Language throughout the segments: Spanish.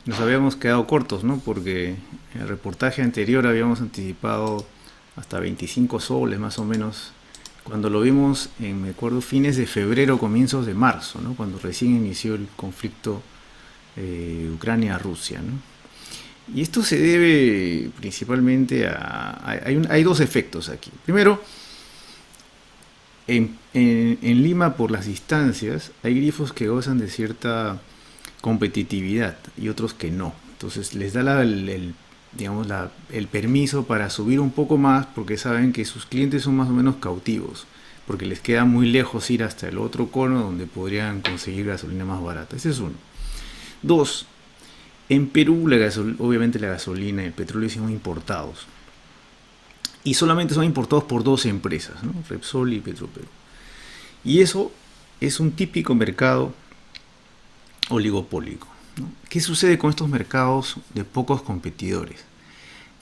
Nos habíamos quedado cortos, ¿no? Porque en el reportaje anterior habíamos anticipado hasta 25 soles más o menos, cuando lo vimos en, me acuerdo, fines de febrero, comienzos de marzo, ¿no? Cuando recién inició el conflicto Ucrania-Rusia, ¿no? Y esto se debe principalmente hay dos efectos aquí. Primero, en Lima, por las distancias, hay grifos que gozan de cierta competitividad y otros que no. Entonces les da digamos el permiso para subir un poco más porque saben que sus clientes son más o menos cautivos, porque les queda muy lejos ir hasta el otro cono donde podrían conseguir gasolina más barata. Ese es uno. Dos, en Perú obviamente la gasolina y el petróleo son importados. Y solamente son importados por dos empresas, ¿no? Repsol y Petroperú. Y eso es un típico mercado oligopólico, ¿no? ¿Qué sucede con estos mercados de pocos competidores?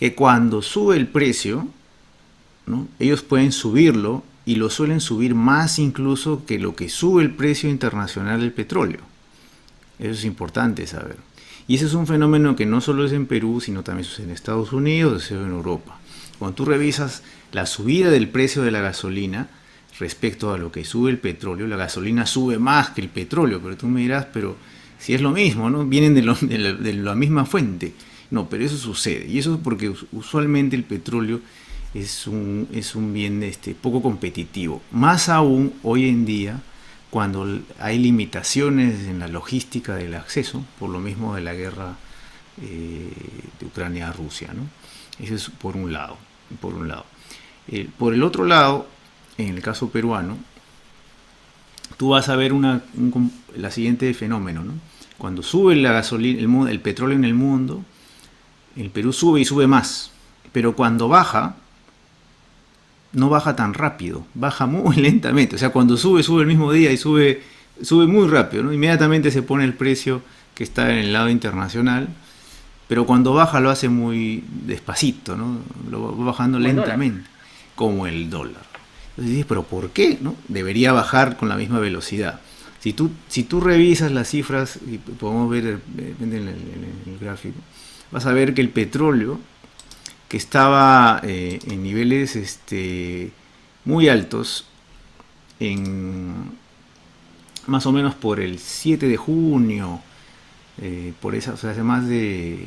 Que cuando sube el precio, ¿no? Ellos pueden subirlo y lo suelen subir más incluso que lo que sube el precio internacional del petróleo. Eso es importante saber. Y ese es un fenómeno que no solo es en Perú, sino también sucede en Estados Unidos, sucede en Europa. Cuando tú revisas la subida del precio de la gasolina respecto a lo que sube el petróleo, la gasolina sube más que el petróleo, pero tú me dirás, pero si es lo mismo, ¿no? Vienen de la misma fuente. No, pero eso sucede. Y eso es porque usualmente el petróleo es un bien poco competitivo. Más aún hoy en día, cuando hay limitaciones en la logística del acceso, por lo mismo de la guerra de Ucrania a Rusia, ¿no? Eso es por un lado. Por un lado. Por el otro lado, en el caso peruano, tú vas a ver la siguiente fenómeno, ¿no? Cuando sube la gasolina, el petróleo en el mundo, el Perú sube y sube más. Pero cuando baja, no baja tan rápido, baja muy lentamente. O sea, cuando sube, sube el mismo día y sube muy rápido, ¿no? Inmediatamente se pone el precio que está en el lado internacional, pero cuando baja lo hace muy despacito, ¿no? Lo va bajando Como el dólar. lentamente, como el dólar. Entonces dices, pero ¿por qué? ¿No? Debería bajar con la misma velocidad. Si tú revisas las cifras, y podemos ver en el gráfico, vas a ver que el petróleo, que estaba en niveles muy altos, en más o menos por el 7 de junio, por esa, o sea, hace más de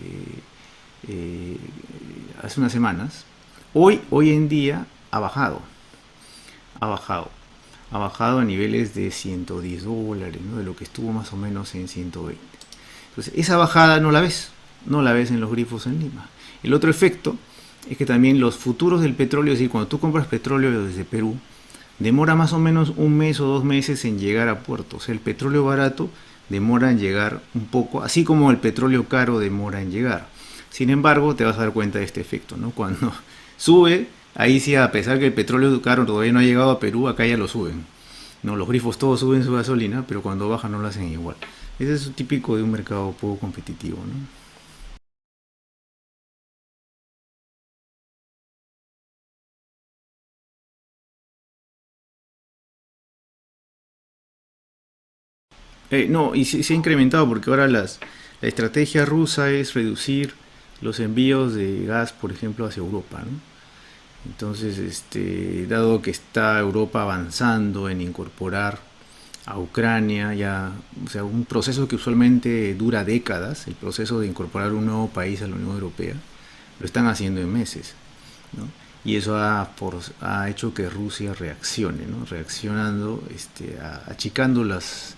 eh, hace unas semanas, hoy en día ha bajado, ha bajado a niveles de $110, ¿no? De lo que estuvo más o menos en 120. Entonces, esa bajada no la ves en los grifos en Lima. El otro efecto es que también los futuros del petróleo, es decir, cuando tú compras petróleo desde Perú, demora más o menos un mes o 2 meses en llegar a puerto. O sea, el petróleo barato demora en llegar un poco, así como el petróleo caro demora en llegar. Sin embargo, te vas a dar cuenta de este efecto, ¿no? Cuando sube, ahí sí, a pesar que el petróleo caro todavía no ha llegado a Perú, acá ya lo suben. No, los grifos todos suben su gasolina, pero cuando bajan no lo hacen igual. Ese es típico de un mercado poco competitivo, ¿no? No, y se ha incrementado porque ahora la estrategia rusa es reducir los envíos de gas, por ejemplo, hacia Europa, ¿no? Entonces, dado que está Europa avanzando en incorporar a Ucrania, ya, o sea, un proceso que usualmente dura décadas, el proceso de incorporar un nuevo país a la Unión Europea, lo están haciendo en meses, ¿no? Y eso ha hecho que Rusia reaccione, ¿no? Reaccionando, achicando los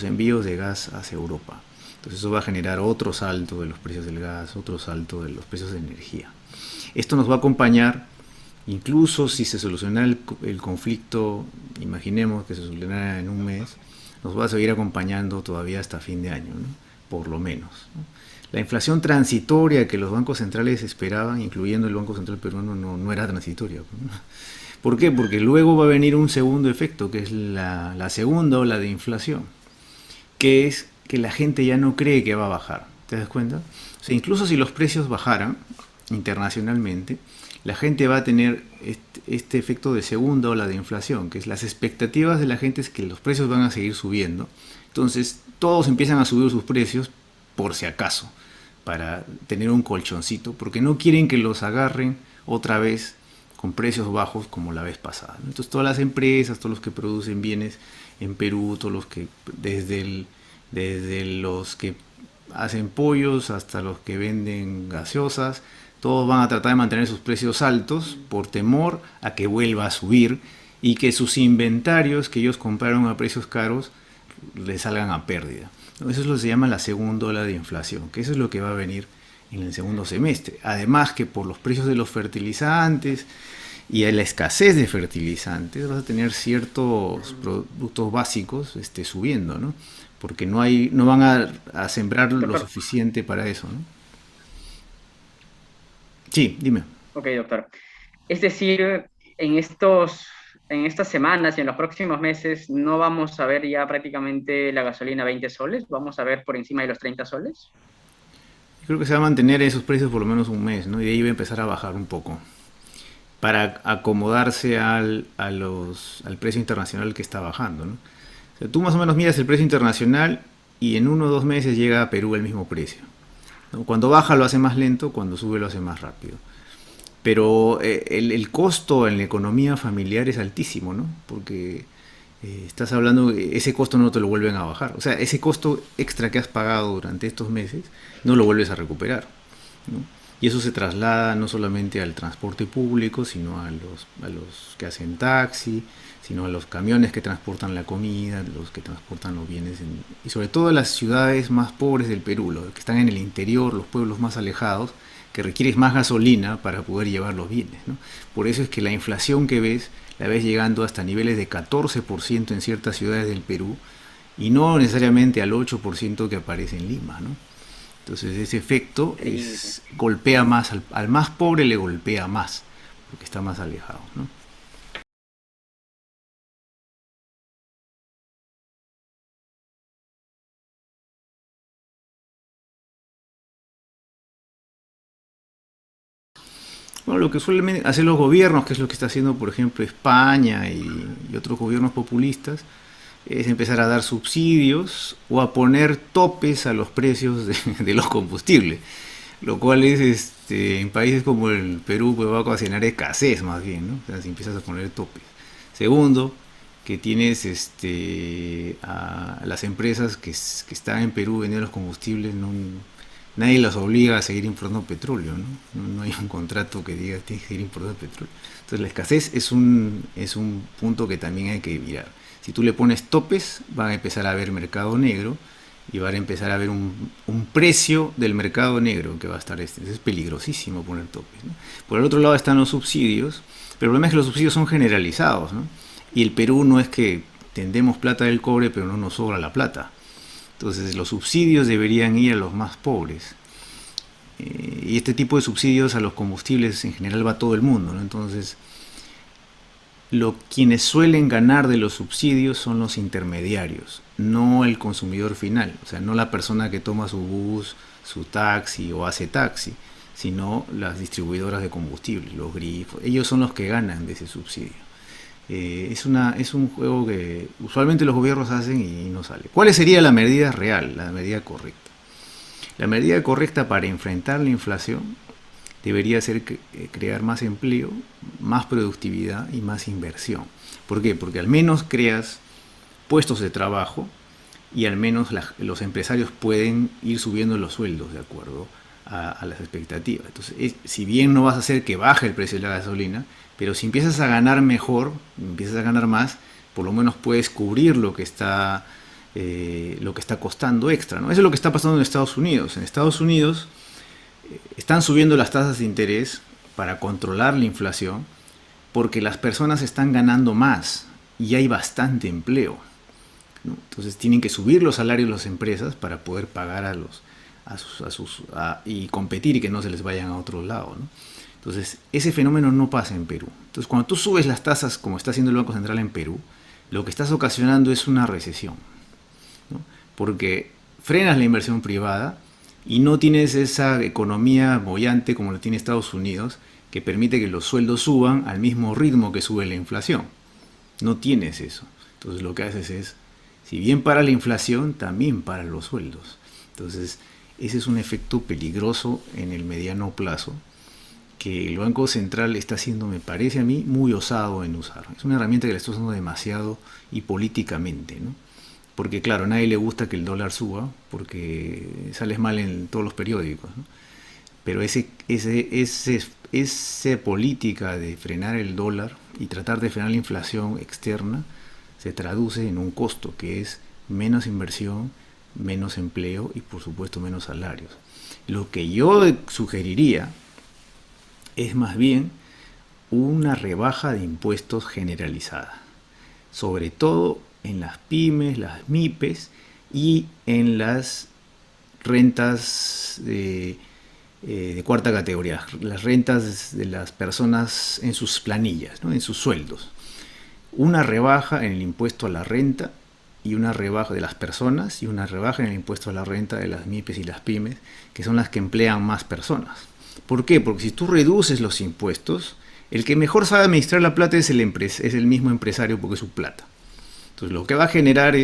envíos de gas hacia Europa. Entonces eso va a generar otro salto de los precios del gas, otro salto de los precios de energía. Esto nos va a acompañar, incluso si se solucionara el conflicto, imaginemos que se solucionara en un mes, nos va a seguir acompañando todavía hasta fin de año, ¿no? Por lo menos, ¿no? La inflación transitoria que los bancos centrales esperaban, incluyendo el Banco Central peruano, no era transitoria, ¿no? ¿Por qué? Porque luego va a venir un segundo efecto, que es la segunda ola de inflación, que es que la gente ya no cree que va a bajar. ¿Te das cuenta? O sea, incluso si los precios bajaran internacionalmente, la gente va a tener este efecto de segunda ola de inflación, que es las expectativas de la gente es que los precios van a seguir subiendo. Entonces, todos empiezan a subir sus precios por si acaso, para tener un colchoncito, porque no quieren que los agarren otra vez con precios bajos como la vez pasada. Entonces todas las empresas, todos los que producen bienes en Perú, todos los que desde los que hacen pollos hasta los que venden gaseosas, todos van a tratar de mantener sus precios altos por temor a que vuelva a subir y que sus inventarios que ellos compraron a precios caros les salgan a pérdida. Eso es lo que se llama la segunda ola de inflación, que eso es lo que va a venir en el segundo semestre. Además que por los precios de los fertilizantes y la escasez de fertilizantes vas a tener ciertos productos básicos subiendo, ¿no? Porque no van a sembrar lo Doctor, suficiente para eso, ¿no? Sí, dime. ok, doctor. Es decir, en estos, en estas semanas y en los próximos meses no vamos a ver ya prácticamente la gasolina a 20 soles, vamos a ver por encima de los 30 soles. Creo que se va a mantener esos precios por lo menos un mes, ¿no? Y de ahí va a empezar a bajar un poco para acomodarse al precio internacional que está bajando, ¿no? O sea, tú más o menos miras el precio internacional y en 1 o 2 meses llega a Perú el mismo precio, ¿no? Cuando baja lo hace más lento, cuando sube lo hace más rápido. Pero el costo en la economía familiar es altísimo, ¿no? Porque estás hablando, ese costo no te lo vuelven a bajar. O sea, ese costo extra que has pagado durante estos meses no lo vuelves a recuperar, ¿no? Y eso se traslada no solamente al transporte público, sino a los que hacen taxi, sino a los camiones que transportan la comida, los que transportan los bienes, y sobre todo en las ciudades más pobres del Perú, los que están en el interior, los pueblos más alejados, que requieres más gasolina para poder llevar los bienes, ¿no? Por eso es que la inflación que ves, la ves llegando hasta niveles de 14% en ciertas ciudades del Perú y no necesariamente al 8% que aparece en Lima, ¿no? Entonces ese efecto Increíble. golpea más, al más pobre le golpea más, porque está más alejado, ¿no? Bueno, lo que suelen hacer los gobiernos, que es lo que está haciendo, por ejemplo, España y otros gobiernos populistas, es empezar a dar subsidios o a poner topes a los precios de los combustibles, lo cual es en países como el Perú pues va a ocasionar escasez más bien, ¿no? O sea, si empiezas a poner topes. Segundo, que tienes a las empresas que están en Perú vendiendo los combustibles, no, nadie las obliga a seguir importando petróleo, ¿no? No hay un contrato que diga tienes que seguir importando petróleo. Entonces la escasez es un punto que también hay que mirar. Si tú le pones topes, va a empezar a haber mercado negro y va a empezar a haber un precio del mercado negro que va a estar es peligrosísimo poner topes, ¿no? Por el otro lado están los subsidios, pero el problema es que los subsidios son generalizados, ¿no? Y el Perú no es que tendemos plata del cobre, pero no nos sobra la plata. Entonces los subsidios deberían ir a los más pobres. Y este tipo de subsidios a los combustibles en general va a todo el mundo, ¿no? Entonces quienes suelen ganar de los subsidios son los intermediarios, no el consumidor final, o sea, no la persona que toma su bus, su taxi o hace taxi, sino las distribuidoras de combustible, los grifos, ellos son los que ganan de ese subsidio. Es un juego que usualmente los gobiernos hacen y no sale. ¿Cuál sería la medida real, la medida correcta? La medida correcta para enfrentar la inflación debería ser crear más empleo, más productividad y más inversión. ¿Por qué? Porque al menos creas puestos de trabajo y al menos los empresarios pueden ir subiendo los sueldos de acuerdo a las expectativas. Entonces, si bien no vas a hacer que baje el precio de la gasolina, pero si empiezas a ganar mejor, empiezas a ganar más, por lo menos puedes cubrir lo que está costando extra, ¿no? Eso es lo que está pasando en Estados Unidos. En Estados Unidos están subiendo las tasas de interés para controlar la inflación porque las personas están ganando más y hay bastante empleo, ¿no? Entonces tienen que subir los salarios de las empresas para poder pagar y competir y que no se les vayan a otro lado, ¿no? Entonces ese fenómeno no pasa en Perú. Entonces cuando tú subes las tasas como está haciendo el Banco Central en Perú, lo que estás ocasionando es una recesión, ¿no? Porque frenas la inversión privada y no tienes esa economía bollante como la tiene Estados Unidos, que permite que los sueldos suban al mismo ritmo que sube la inflación. No tienes eso. Entonces lo que haces es, si bien para la inflación, también para los sueldos. Entonces Ese es un efecto peligroso en el mediano plazo que el Banco Central está haciendo, me parece a mí, muy osado en usar. Es una herramienta que la está usando demasiado y políticamente, ¿no? Porque claro, a nadie le gusta que el dólar suba porque sales mal en todos los periódicos, ¿no? Pero esa política de frenar el dólar y tratar de frenar la inflación externa se traduce en un costo que es menos inversión, menos empleo y por supuesto menos salarios. Lo que yo sugeriría es más bien una rebaja de impuestos generalizada, sobre todo en las pymes, las MIPES y en las rentas de cuarta categoría, las rentas de las personas en sus planillas, ¿no? En sus sueldos. Una rebaja en el impuesto a la renta y una rebaja de las personas y una rebaja en el impuesto a la renta de las MIPES y las pymes, que son las que emplean más personas. ¿Por qué? Porque si tú reduces los impuestos, el que mejor sabe administrar la plata es el mismo empresario porque es su plata. Entonces lo que va a generar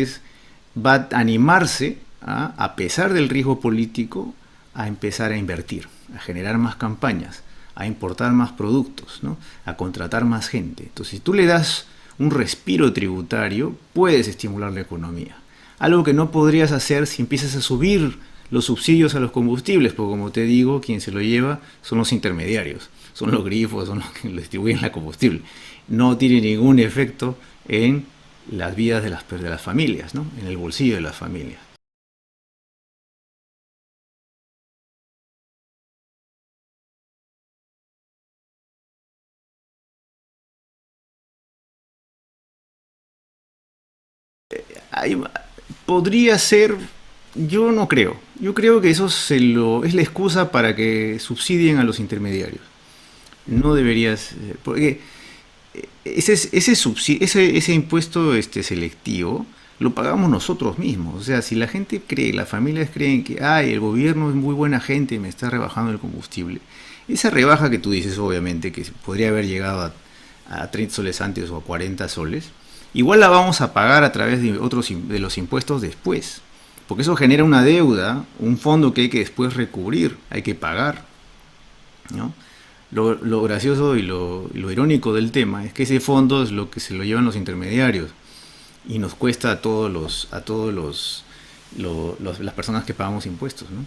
va a animarse a pesar del riesgo político, a empezar a invertir, a generar más campañas, a importar más productos, ¿no? A contratar más gente. Entonces, si tú le das un respiro tributario, puedes estimular la economía. Algo que no podrías hacer si empiezas a subir los subsidios a los combustibles, porque como te digo, quien se lo lleva son los intermediarios, son los grifos, son los que lo distribuyen la combustible. No tiene ningún efecto en las vidas de las familias, ¿no? En el bolsillo de las familias. Hay, podría ser, yo no creo. Yo creo que es la excusa para que subsidien a los intermediarios. No deberías, porque ese impuesto selectivo lo pagamos nosotros mismos. O sea, si la gente cree, las familias creen que ay, el gobierno es muy buena gente y me está rebajando el combustible, esa rebaja que tú dices, obviamente, que podría haber llegado a 30 soles antes o a 40 soles, igual la vamos a pagar a través de de los impuestos después. Porque eso genera una deuda, un fondo que hay que después recubrir, hay que pagar, ¿no? Lo gracioso y lo irónico del tema es que ese fondo es lo que se lo llevan los intermediarios y nos cuesta a todos las personas que pagamos impuestos, ¿no?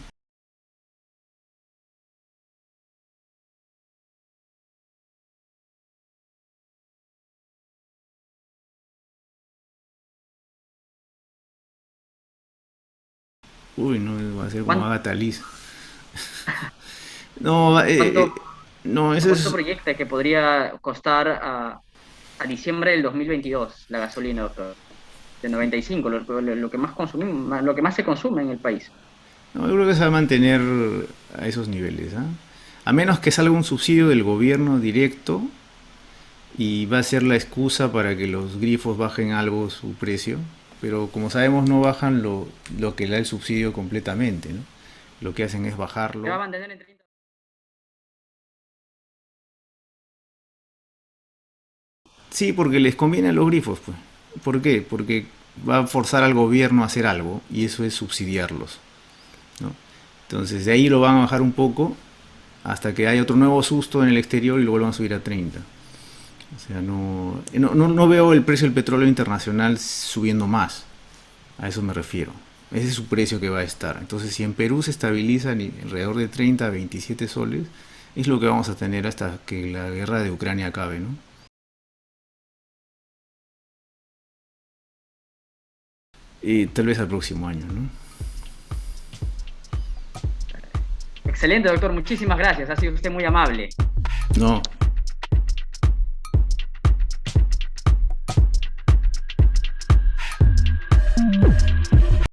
Uy, no, va a ser como ¿Cuánto, Agatha Liz. No, cuánto, no, eso cuánto es. proyecta que podría costar a diciembre del 2022 la gasolina, doctor? De 95, lo que más consumimos, lo que más se consume en el país. No, yo creo que se va a mantener a esos niveles, ¿ah? A menos que salga un subsidio del gobierno directo y va a ser la excusa para que los grifos bajen algo su precio, pero como sabemos no bajan lo que da el subsidio completamente, ¿no? Lo que hacen es Se va a bajarlo. mantener en 30. Sí, porque les conviene a los grifos, pues. ¿Por qué? Porque va a forzar al gobierno a hacer algo y eso es subsidiarlos, ¿no? Entonces de ahí lo van a bajar un poco hasta que haya otro nuevo susto en el exterior y lo vuelvan a subir a 30. O sea, no veo el precio del petróleo internacional subiendo más. A eso me refiero. Ese es su precio que va a estar. Entonces, si en Perú se estabiliza alrededor de 30 a 27 soles, es lo que vamos a tener hasta que la guerra de Ucrania acabe, ¿no? Y tal vez al próximo año, ¿no? Excelente, doctor. Muchísimas gracias. Ha sido usted muy amable. No,